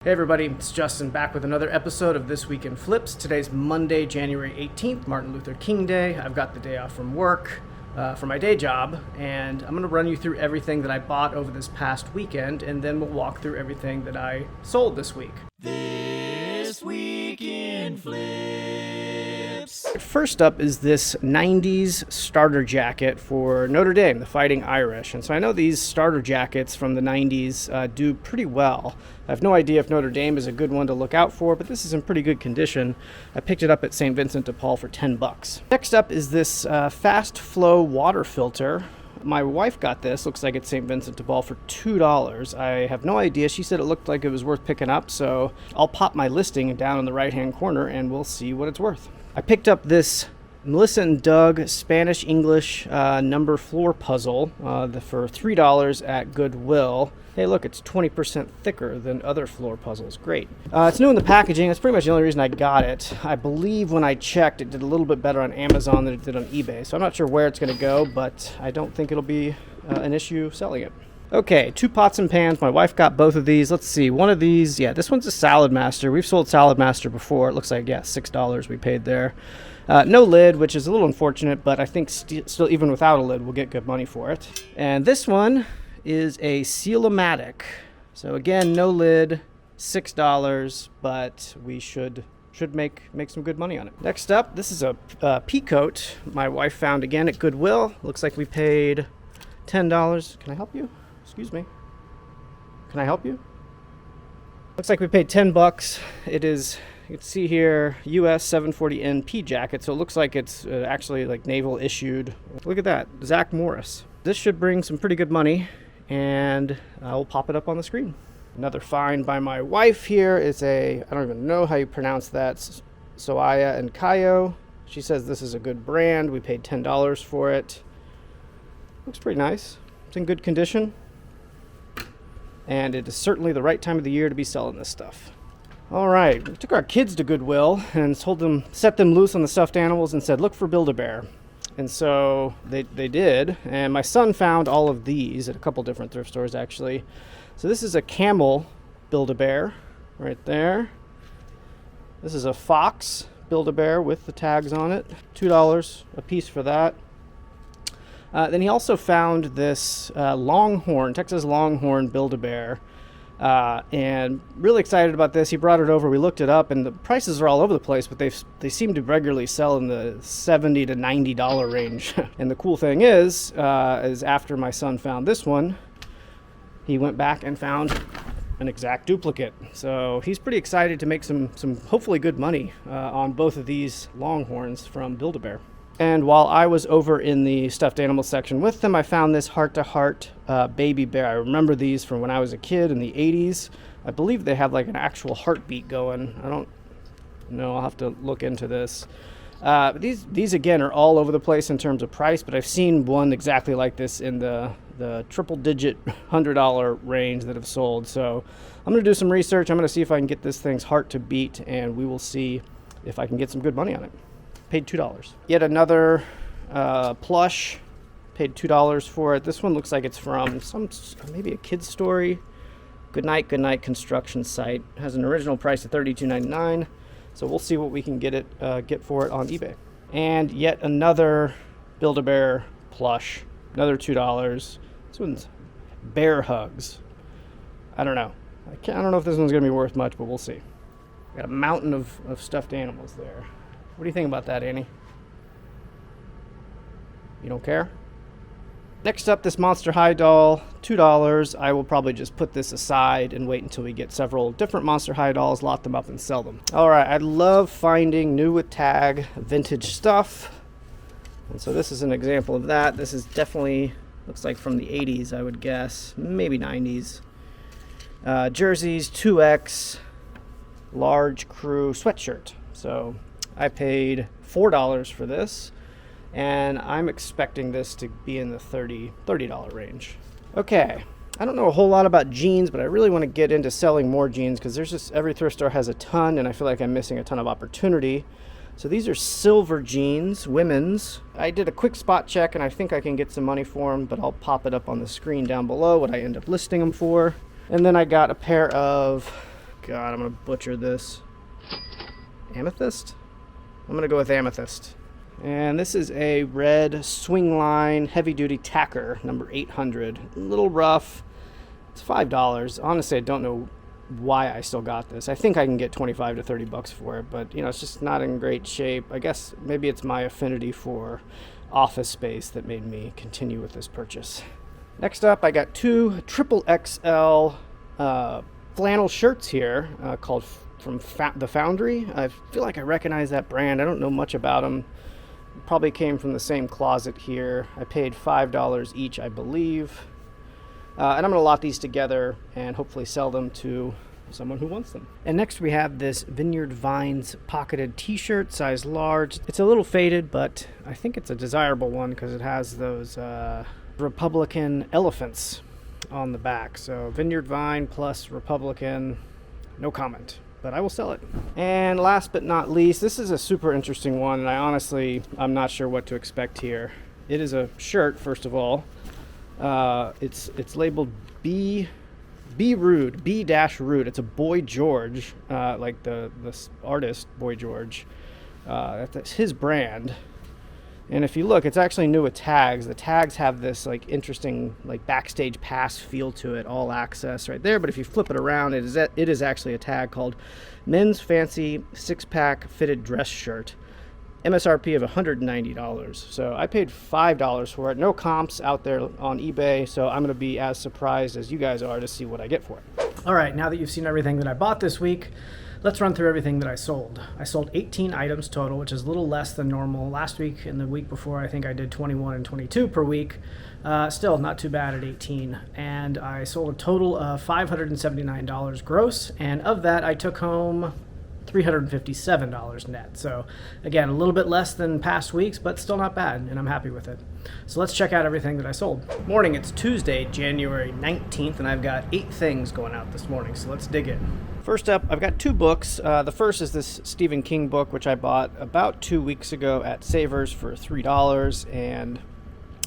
Hey everybody, it's Justin back with another episode of This Week in Flips. Today's Monday, January 18th, Martin Luther King Day. I've got the day off from work for my day job, and I'm going to run you through everything that I bought over this past weekend, and then we'll walk through everything that I sold this week. This Week in Flips. First up is this 90s starter jacket for Notre Dame, the Fighting Irish. And so I know these starter jackets from the 90s do pretty well. I have no idea if Notre Dame is a good one to look out for, but this is in pretty good condition. I picked it up at St. Vincent de Paul for $10. Next up is this fast flow water filter. My wife got this. Looks like it's St. Vincent de Paul for $2. I have no idea. She said it looked like it was worth picking up, so I'll pop my listing down in the right-hand corner and we'll see what it's worth. I picked up this Melissa and Doug Spanish-English number floor puzzle for $3 at Goodwill. Hey, look, it's 20% thicker than other floor puzzles. Great. It's new in the packaging. That's pretty much the only reason I got it. I believe when I checked, it did a little bit better on Amazon than it did on eBay. So I'm not sure where it's going to go, but I don't think it'll be an issue selling it. Okay, 2 pots and pans. My wife got both of these. Let's see. One of these, yeah, this one's a Salad Master. We've sold Salad Master before. It looks like, yeah, $6 we paid there. No lid, which is a little unfortunate, but I think still even without a lid, we'll get good money for it. And this one is a Seal-O-Matic. So again, no lid, $6, but we should make some good money on it. Next up, this is a pea coat my wife found again at Goodwill. Looks like we paid $10. Can I help you? Excuse me. Can I help you? Looks like we paid $10. It is, you can see here, US 740N pea jacket, so it looks like it's actually like naval issued. Look at that, Zach Morris. This should bring some pretty good money, and I'll pop it up on the screen. Another find by my wife here is I don't even know how you pronounce that, Soaya and Kayo. She says this is a good brand. We paid $10 for it. Looks pretty nice. It's in good condition. And it is certainly the right time of the year to be selling this stuff. All right, we took our kids to Goodwill and set them loose on the stuffed animals and said, look for Build-A-Bear. And so they did, and my son found all of these at a couple different thrift stores actually. So this is a camel Build-A-Bear right there. This is a fox Build-A-Bear with the tags on it, $2 a piece for that. Then he also found this Longhorn, Texas Longhorn Build-A-Bear, and really excited about this. He brought it over, we looked it up, and the prices are all over the place, but they seem to regularly sell in the $70 to $90 range. And the cool thing is after my son found this one, he went back and found an exact duplicate. So he's pretty excited to make some hopefully good money on both of these Longhorns from Build-A-Bear. And while I was over in the stuffed animal section with them, I found this heart-to-heart baby bear. I remember these from when I was a kid in the 80s. I believe they have like an actual heartbeat going. I don't know. I'll have to look into this. But these again are all over the place in terms of price, but I've seen one exactly like this in the triple-digit $100 range that have sold. So I'm going to do some research. I'm going to see if I can get this thing's heart to beat, and we will see if I can get some good money on it. Paid $2. Yet another plush. Paid $2 for it. This one looks like it's from maybe a kid's story. Goodnight construction site. It has an original price of $32.99. So we'll see what we can get for it on eBay. And yet another Build-A-Bear plush. Another $2. This one's Bear Hugs. I don't know. I don't know if this one's gonna be worth much, but we'll see. Got a mountain of stuffed animals there. What do you think about that, Annie? You don't care? Next up, this Monster High doll, $2. I will probably just put this aside and wait until we get several different Monster High dolls, lot them up, and sell them. All right, I love finding new with tag vintage stuff. And so this is an example of that. This is definitely, looks like from the 80s, I would guess, maybe 90s. Jerseys, 2X, large crew sweatshirt. So I paid $4 for this, and I'm expecting this to be in the $30 range. Okay, I don't know a whole lot about jeans, but I really want to get into selling more jeans because there's just every thrift store has a ton, and I feel like I'm missing a ton of opportunity. So these are silver jeans, women's. I did a quick spot check, and I think I can get some money for them, but I'll pop it up on the screen down below what I end up listing them for. And then I got a pair of God, I'm gonna butcher this. Amethyst? I'm gonna go with amethyst. And this is a red swing line heavy duty tacker, number 800. A little rough. It's $5. Honestly, I don't know why I still got this. I think I can get 25 to 30 bucks for it, but you know, it's just not in great shape. I guess maybe it's my affinity for office space that made me continue with this purchase. Next up, I got two triple XL flannel shirts here called from the Foundry. I feel like I recognize that brand. I don't know much about them. Probably came from the same closet here. I paid $5 each, I believe. And I'm going to lot these together and hopefully sell them to someone who wants them. And next we have this Vineyard Vines pocketed t-shirt, size large. It's a little faded, but I think it's a desirable one because it has those Republican elephants on the back. So Vineyard Vine plus Republican, no comment, but I will sell it. And last but not least, this is a super interesting one, and I'm not sure what to expect here. It is a shirt, first of all. It's labeled B Rude, B-Rude. It's a Boy George, like the artist Boy George. That's his brand. And if you look, it's actually new with tags. The tags have this like interesting like backstage pass feel to it, all access right there. But if you flip it around, it is actually a tag called Men's Fancy 6-Pack Fitted Dress Shirt. MSRP of $190. So I paid $5 for it. No comps out there on eBay, so I'm going to be as surprised as you guys are to see what I get for it. All right, now that you've seen everything that I bought this week, let's run through everything that I sold. I sold 18 items total, which is a little less than normal. Last week and the week before, I think I did 21 and 22 per week. Still not too bad at 18. And I sold a total of $579 gross, and of that I took home $357 net. So again, a little bit less than past weeks, but still not bad, and I'm happy with it. So let's check out everything that I sold. Morning, it's Tuesday, January 19th, and I've got 8 things going out this morning, so let's dig in. First up, I've got 2 books. The first is this Stephen King book, which I bought about 2 weeks ago at Savers for $3, and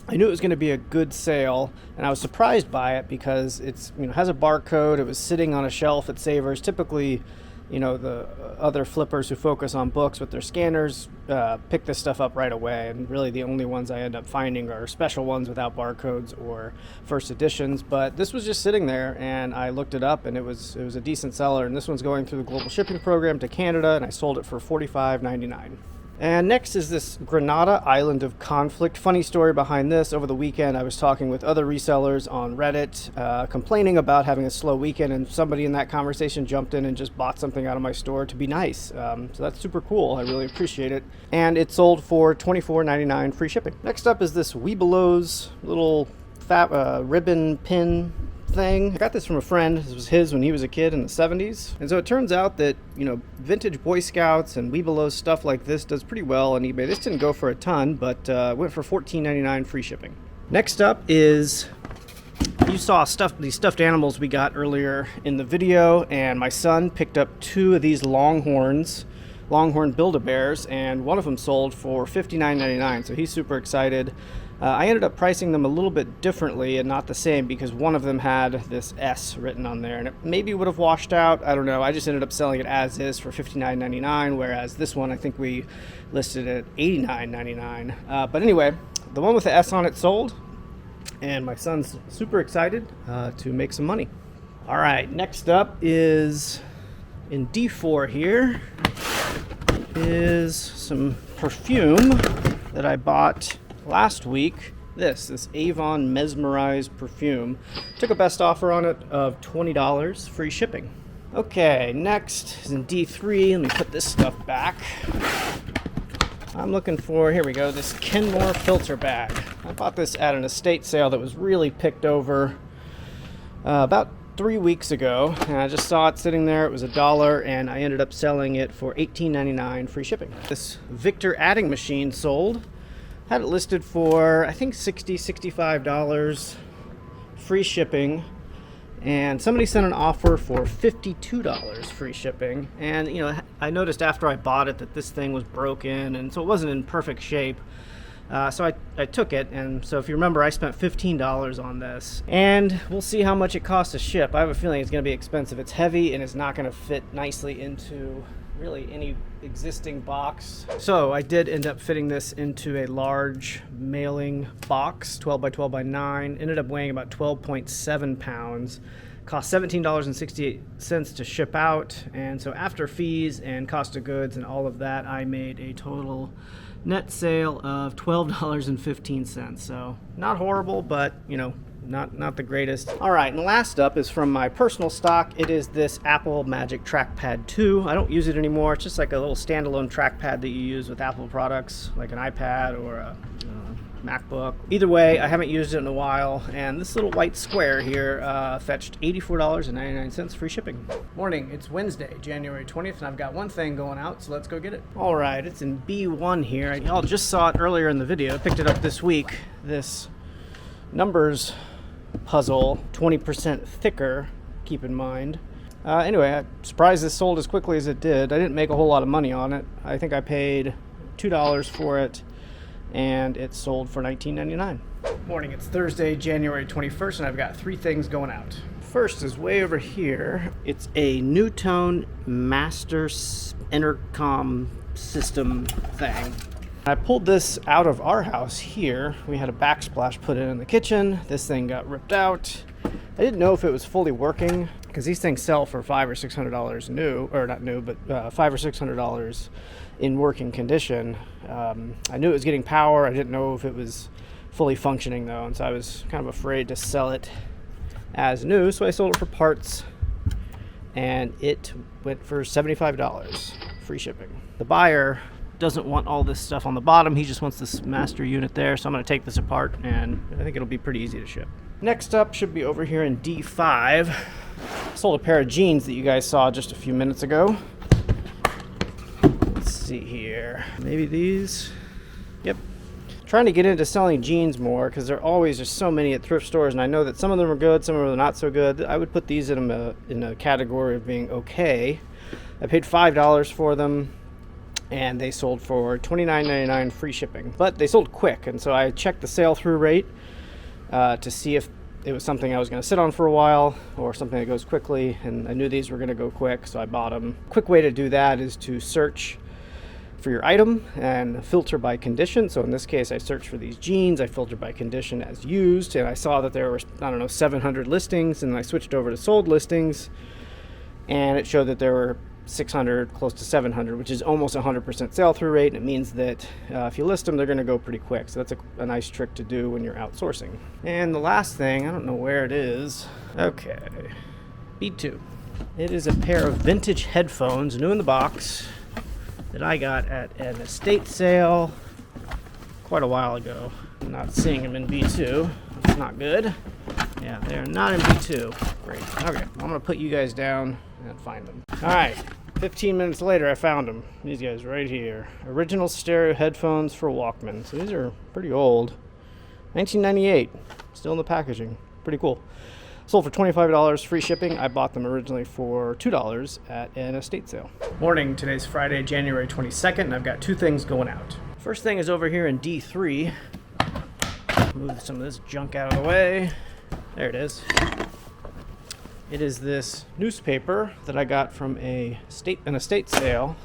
I knew it was going to be a good sale, and I was surprised by it because it's, has a barcode. It was sitting on a shelf at Savers. Typically, the other flippers who focus on books with their scanners pick this stuff up right away, and really the only ones I end up finding are special ones without barcodes or first editions. But this was just sitting there, and I looked it up, and it was a decent seller. And this one's going through the global shipping program to Canada, and I sold it for $45.99. And next is this Grenada Island of Conflict. Funny story behind this. Over the weekend, I was talking with other resellers on Reddit, complaining about having a slow weekend, and somebody in that conversation jumped in and just bought something out of my store to be nice. So that's super cool. I really appreciate it. And it sold for $24.99 free shipping. Next up is this Webelo's little ribbon pin thing. I got this from a friend. This was his when he was a kid in the 70s. And so it turns out that, vintage Boy Scouts and Webelo's stuff like this does pretty well on eBay. This didn't go for a ton, but went for $14.99 free shipping. Next up is, you saw these stuffed animals we got earlier in the video, and my son picked up 2 of these Longhorns, Longhorn Build-A-Bears, and one of them sold for $59.99, so he's super excited. I ended up pricing them a little bit differently and not the same because one of them had this S written on there, and it maybe would have washed out. I don't know. I just ended up selling it as is for $59.99, whereas this one I think we listed at $89.99. But anyway, the one with the S on it sold, and my son's super excited to make some money. All right, next up is in D4 here is some perfume that I bought last week. This Avon Mesmerize perfume. Took a best offer on it of $20 free shipping. Okay, next is in D3. Let me put this stuff back. I'm looking for, here we go, this Kenmore Filter Bag. I bought this at an estate sale that was really picked over about 3 weeks ago, and I just saw it sitting there. It was $1, and I ended up selling it for $18.99 free shipping. This Victor adding machine sold. Had it listed for, I think, $65 free shipping, and somebody sent an offer for $52 free shipping. And I noticed after I bought it that this thing was broken, and so it wasn't in perfect shape. So I took it, and so if you remember, I spent $15 on this, and we'll see how much it costs to ship. I have a feeling it's going to be expensive. It's heavy, and it's not going to fit nicely into really any existing box. So I did end up fitting this into a large mailing box, 12 by 12 by 9. Ended up weighing about 12.7 pounds. Cost $17.68 to ship out, and so after fees and cost of goods and all of that, I made a total net sale of $12.15. So not horrible, but you know, not the greatest. All right, and last up is from my personal stock. It is this Apple Magic Trackpad 2. I don't use it anymore. It's just like a little standalone trackpad that you use with Apple products, like an iPad or a MacBook. Either way, I haven't used it in a while, and this little white square here fetched $84.99 free shipping. Morning, it's Wednesday, January 20th, and I've got one thing going out, so let's go get it. All right, it's in B1 here. Y'all just saw it earlier in the video. I picked it up this week. This numbers puzzle, 20% thicker, keep in mind. Anyway, I'm surprised this sold as quickly as it did. I didn't make a whole lot of money on it. I think I paid $2 for it, and it sold for $19.99. Morning, it's Thursday, January 21st, and I've got three things going out. First is way over here. It's a Newtone Master Intercom System thing. I pulled this out of our house here. We had a backsplash put in the kitchen. This thing got ripped out. I didn't know if it was fully working because these things sell for $500 or $600 new, or not new, but $500 or $600 in working condition. I knew it was getting power. I didn't know if it was fully functioning though, and so I was kind of afraid to sell it as new. So I sold it for parts, and it went for $75, free shipping. The buyer doesn't want all this stuff on the bottom. He just wants this master unit there, so I'm going to take this apart, and I think it'll be pretty easy to ship. Next up should be over here in D5. Sold a pair of jeans that you guys saw just a few minutes ago. Let's see here. Maybe these. Yep. Trying to get into selling jeans more because there are always just so many at thrift stores, and I know that some of them are good, some of them are not so good. I would put these in a category of being okay. I paid $5 for them, and they sold for $29.99 free shipping. But they sold quick, and so I checked the sale through rate to see if it was something I was going to sit on for a while or something that goes quickly, and I knew these were going to go quick, so I bought them. Quick way to do that is to search for your item and filter by condition. So in this case, I searched for these jeans. I filtered by condition as used, and I saw that there were, 700 listings, and I switched over to sold listings, and it showed that there were 600, close to 700, which is almost 100% sell-through rate, and it means that if you list them, they're going to go pretty quick. So that's a nice trick to do when you're outsourcing. And the last thing, I don't know where it is. Okay, B2. It is a pair of vintage headphones, new in the box, that I got at an estate sale quite a while ago. I'm not seeing them in B2. That's not good. Yeah, they're not in B2. Great. Okay, I'm going to put you guys down and find them. All right, 15 minutes later, I found them. These guys right here. Original stereo headphones for Walkman. So these are pretty old. 1998. Still in the packaging. Pretty cool. Sold for $25, free shipping. I bought them originally for $2 at an estate sale. Morning, today's Friday, January 22nd, and I've got two things going out. First thing is over here in D3. Move some of this junk out of the way. There it is. It is this newspaper that I got from an estate sale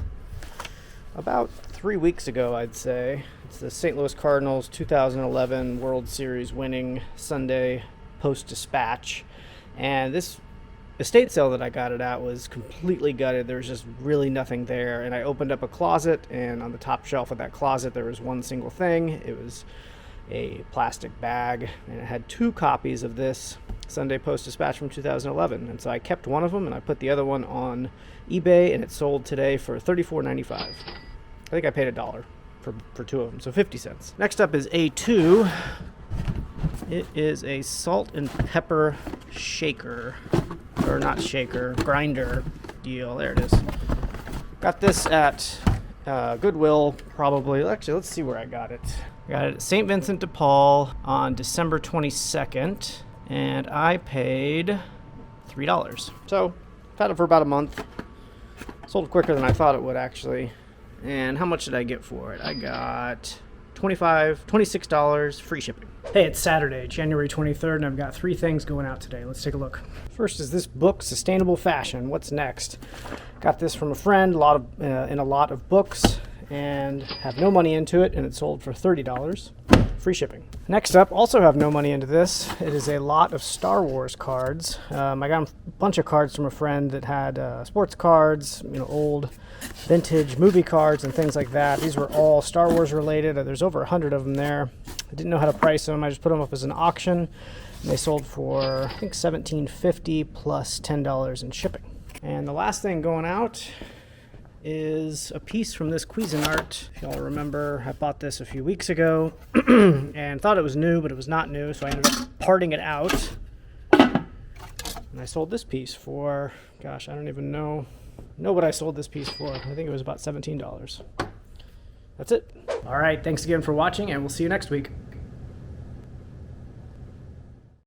about 3 weeks ago, I'd say. It's the St. Louis Cardinals 2011 World Series winning Sunday Post-Dispatch. And this estate sale that I got it at was completely gutted. There was just really nothing there. And I opened up a closet, and on the top shelf of that closet there was one single thing. It was a plastic bag, and it had 2 copies of this Sunday Post-Dispatch from 2011. And so I kept one of them, and I put the other one on eBay, and it sold today for $34.95. I think I paid $1 for 2 of them, so 50 cents. Next up is A2. It is a salt and pepper shaker, or not shaker, grinder deal. There it is. Got this at Goodwill, probably. Actually, let's see where I got it. I got it at St. Vincent de Paul on December 22nd, and I paid $3. So, I've had it for about a month. Sold quicker than I thought it would, actually. And how much did I get for it? I got $26, free shipping. Hey, it's Saturday, January 23rd, and I've got 3 things going out today. Let's take a look. First is this book, Sustainable Fashion. What's next? Got this from a friend, in a lot of books, and have no money into it, and it sold for $30. Free shipping. Next up, also have no money into this. It is a lot of Star Wars cards. I got a bunch of cards from a friend that had sports cards, old vintage movie cards and things like that. These were all Star Wars related. There's over 100 of them there. I didn't know how to price them. I just put them up as an auction. And they sold for, I think, $17.50 plus $10 in shipping. And the last thing going out is a piece from this Cuisinart. If y'all remember, I bought this a few weeks ago and thought it was new, but it was not new, so I ended up parting it out. And I sold this piece for, gosh, I don't even know what I sold this piece for. I think it was about $17. That's it. All right, thanks again for watching, and we'll see you next week.